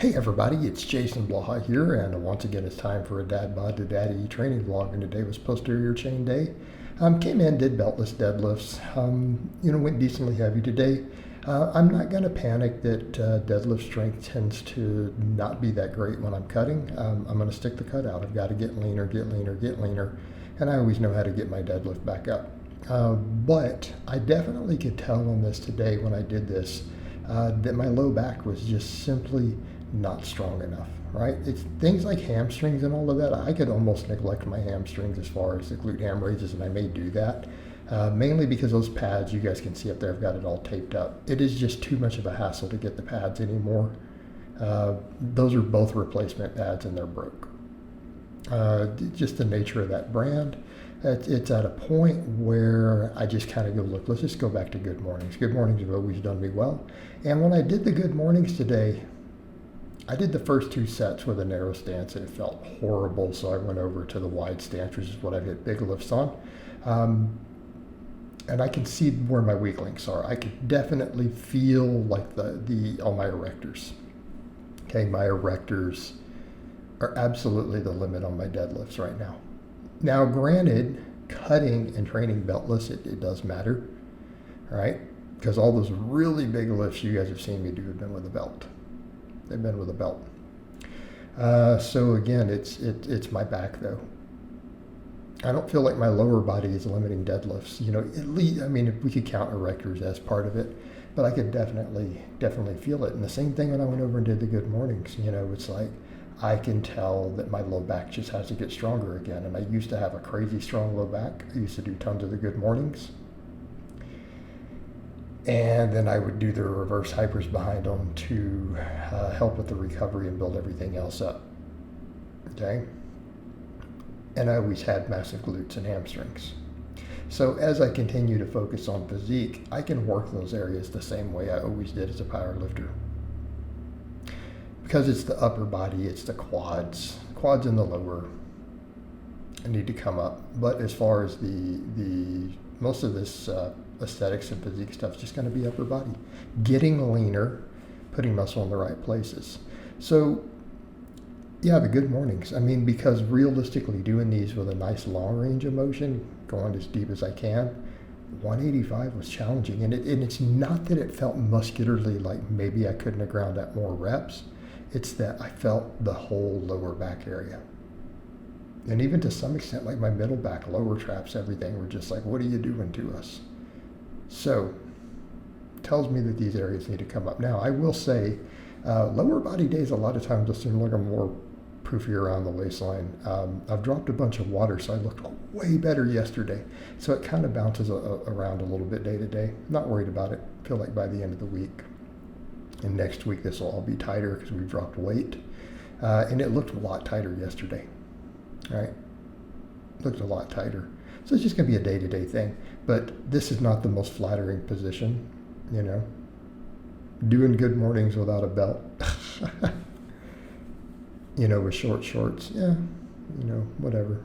Hey everybody, it's Jason Blaha here, and once again it's time for a Dadbod to Daddy training vlog, and today was posterior chain day. Came in, did beltless deadlifts, went decently heavy today. I'm not going to panic that deadlift strength tends to not be that great when I'm cutting. I'm going to stick the cut out. I've got to get leaner, and I always know how to get my deadlift back up. But I definitely could tell on this today when I did this that my low back was just simply not strong enough, right? It's things like hamstrings and all of that. I could almost neglect my hamstrings as far as the glute ham raises, and I may do that. Mainly because those pads, you guys can see up there, I've got it all taped up. It is just too much of a hassle to get the pads anymore. Those are both replacement pads and they're broke. Just the nature of that brand. It's at a point where I just kind of go, look, let's just go back to good mornings. Good mornings have always done me well. And when I did the good mornings today, I did the first two sets with a narrow stance and it felt horrible. So I went over to the wide stance, which is what I've hit big lifts on. And I can see where my weak links are. I can definitely feel like all my erectors. Okay, my erectors are absolutely the limit on my deadlifts right now. Now, granted, cutting and training beltless, it does matter, right? Because all those really big lifts you guys have seen me do have been with a belt. They've been with a belt. So again, it's my back though. I don't feel like my lower body is limiting deadlifts. At least, I mean, if we could count erectors as part of it, but I could definitely feel it. And the same thing when I went over and did the good mornings. It's like I can tell that my low back just has to get stronger again. And I used to have a crazy strong low back. I used to do tons of the good mornings. And then I would do the reverse hypers behind them to help with the recovery and build everything else up. Okay? And I always had massive glutes and hamstrings. So as I continue to focus on physique, I can work those areas the same way I always did as a power lifter. Because it's the upper body, it's the quads and the lower need to come up. But as far as the most of this aesthetics and physique stuff is just going to be upper body. Getting leaner, putting muscle in the right places. So yeah, the good mornings. I mean, because realistically doing these with a nice long range of motion, going as deep as I can, 185 was challenging. And it's not that it felt muscularly like maybe I couldn't have ground at more reps. It's that I felt the whole lower back area. And even to some extent, like my middle back, lower traps, everything were just like, what are you doing to us? So, tells me that these areas need to come up. Now, I will say, lower body days, a lot of times, will seem like I'm more poofy around the waistline. I've dropped a bunch of water, so I looked way better yesterday. So it kind of bounces around a little bit day to day. Not worried about it. Feel like by the end of the week and next week, this will all be tighter because we've dropped weight. And it looked a lot tighter yesterday, right? Looked a lot tighter. So it's just going to be a day-to-day thing. But this is not the most flattering position, Doing good mornings without a belt. With short shorts. Yeah, whatever.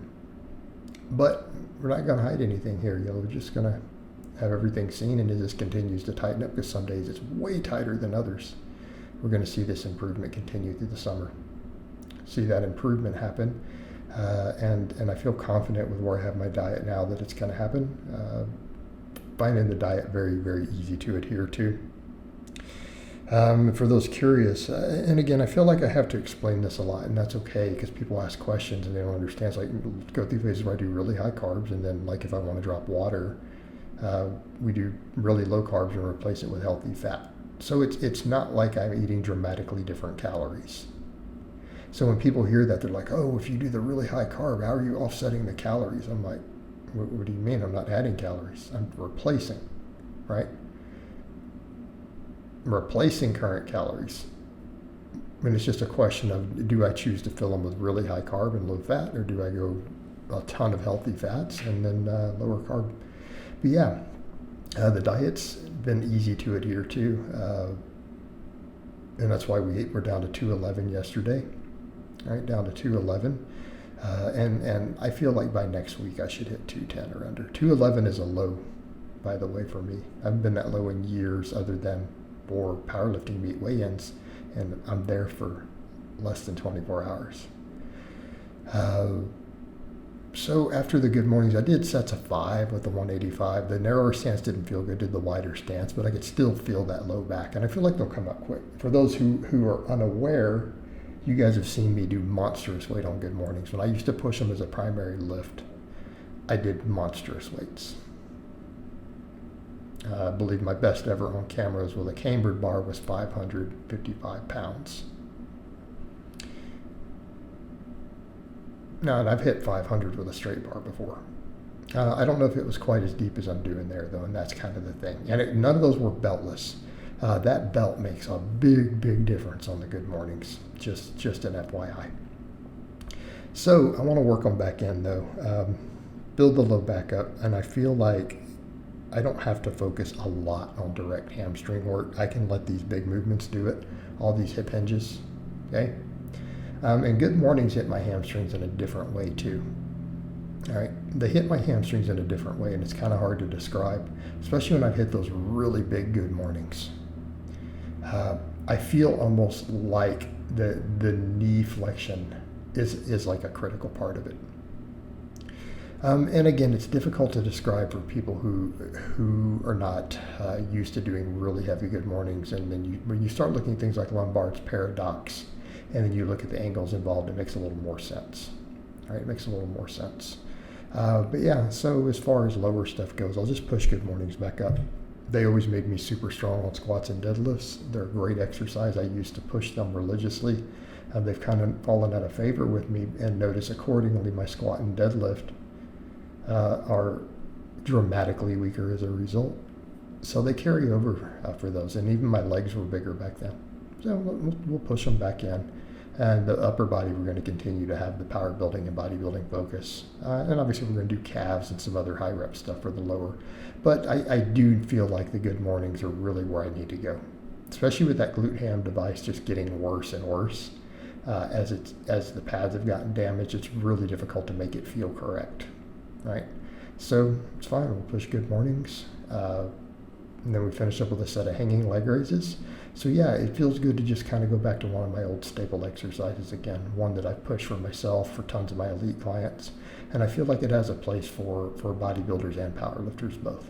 But we're not going to hide anything here. We're just going to have everything seen, and as this continues to tighten up, because some days it's way tighter than others, we're going to see this improvement continue through the summer. See that improvement happen. And I feel confident with where I have my diet now that it's going to happen. Finding the diet very, very easy to adhere to. For those curious, and again, I feel like I have to explain this a lot, and that's okay because people ask questions and they don't understand. It's like, go through phases where I do really high carbs, and then like if I want to drop water, we do really low carbs and replace it with healthy fat. So it's not like I'm eating dramatically different calories. So when people hear that, they're like, oh, if you do the really high carb, how are you offsetting the calories? I'm like, what do you mean? I'm not adding calories. I'm replacing, right? I'm replacing current calories. And it's just a question of, do I choose to fill them with really high carb and low fat, or do I go a ton of healthy fats and then lower carb? But yeah, the diet's been easy to adhere to. And that's why we're down to 211 yesterday. Right, down to 211, and I feel like by next week I should hit 210 or under. 211 is a low, by the way, for me. I haven't been that low in years, other than for powerlifting meet weigh-ins, and I'm there for less than 24 hours. So after the good mornings, I did sets of 5 with the 185. The narrower stance didn't feel good, did the wider stance, but I could still feel that low back, and I feel like they'll come up quick. For those who are unaware, you guys have seen me do monstrous weight on good mornings. When I used to push them as a primary lift, I did monstrous weights. I believe my best ever on cameras with a cambered bar was 555 pounds. Now, and I've hit 500 with a straight bar before. I don't know if it was quite as deep as I'm doing there, though, and that's kind of the thing. And none of those were beltless. That belt makes a big, big difference on the good mornings, just an FYI. So I want to work on back end, though. Build the low back up, and I feel like I don't have to focus a lot on direct hamstring work. I can let these big movements do it, all these hip hinges, okay? And good mornings hit my hamstrings in a different way too. All right, they hit my hamstrings in a different way, and it's kind of hard to describe, especially when I've hit those really big good mornings. I feel almost like the knee flexion is like a critical part of it. And again, it's difficult to describe for people who are not used to doing really heavy good mornings. And then when you start looking at things like Lombard's paradox, and then you look at the angles involved, it makes a little more sense. All right, it makes a little more sense. But yeah, so as far as lower stuff goes, I'll just push good mornings back up. They always made me super strong on squats and deadlifts. They're a great exercise. I used to push them religiously. They've kind of fallen out of favor with me, and notice accordingly my squat and deadlift are dramatically weaker as a result. So they carry over for those, and even my legs were bigger back then. So we'll push them back in. And the upper body, we're going to continue to have the power building and bodybuilding focus. And obviously we're going to do calves and some other high rep stuff for the lower. But I do feel like the good mornings are really where I need to go, especially with that glute ham device just getting worse and worse. As the pads have gotten damaged, it's really difficult to make it feel correct, right? So it's fine, we'll push good mornings. And then we finish up with a set of hanging leg raises. So yeah, it feels good to just kind of go back to one of my old staple exercises again, one that I've pushed for myself, for tons of my elite clients. And I feel like it has a place for bodybuilders and powerlifters both.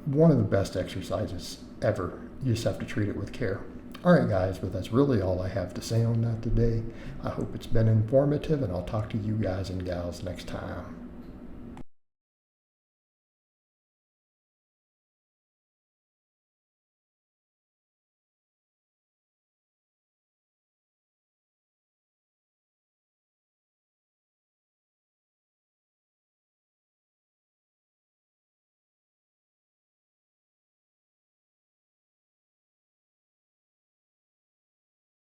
One of the best exercises ever. You just have to treat it with care. All right, guys, but that's really all I have to say on that today. I hope it's been informative, and I'll talk to you guys and gals next time.